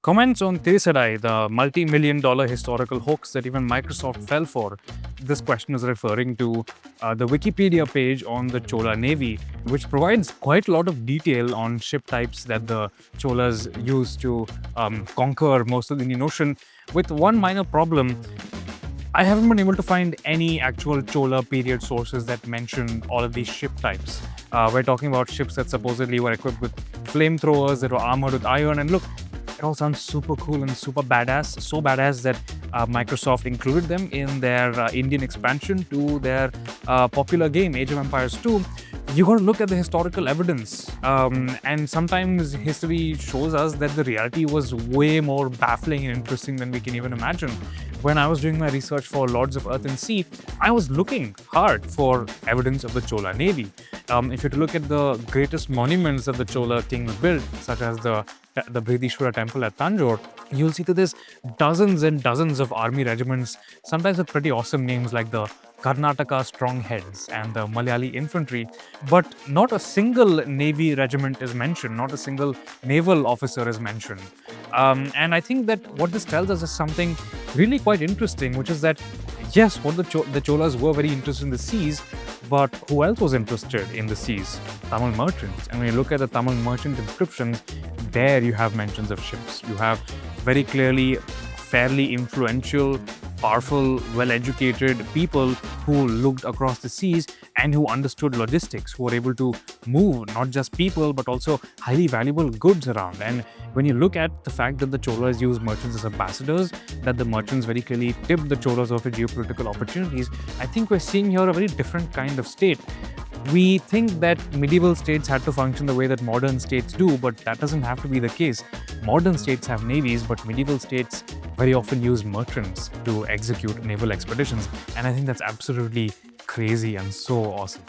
Comments on Tirisadai, the multi-million-dollar historical hoax that even Microsoft fell for. This question is referring to the Wikipedia page on the Chola Navy, which provides quite a lot of detail on ship types that the Cholas used to conquer most of the Indian Ocean, with one minor problem. I haven't been able to find any actual Chola period sources that mention all of these ship types. We're talking about ships that supposedly were equipped with flamethrowers, that were armored with iron, and look, it all sounds super cool and super badass. So badass that Microsoft included them in their Indian expansion to their popular game, Age of Empires 2. You got to look at the historical evidence. And sometimes history shows us that the reality was way more baffling and interesting than we can even imagine. When I was doing my research for Lords of Earth and Sea, I was looking hard for evidence of the Chola Navy. If you look at the greatest monuments that the Chola kings built, such as the Brihadishwara temple at Tanjore, you'll see that there's dozens and dozens of army regiments, sometimes with pretty awesome names like the Karnataka Strongheads and the Malayali Infantry, but not a single Navy regiment is mentioned, not a single naval officer is mentioned. And I think that what this tells us is something really quite interesting, which is that, yes, what the Cholas were very interested in the seas, but who else was interested in the seas? Tamil merchants. And when you look at the Tamil merchant inscriptions, there you have mentions of ships. You have very clearly fairly influential, powerful, well-educated people who looked across the seas and who understood logistics, who were able to move not just people but also highly valuable goods around. And when you look at the fact that the Cholas used merchants as ambassadors, that the merchants very clearly tipped the Cholas off to geopolitical opportunities, I think we're seeing here a very different kind of state. We think that medieval states had to function the way that modern states do, but that doesn't have to be the case. Modern states have navies, but medieval states very often use merchants to execute naval expeditions. And I think that's absolutely crazy and so awesome.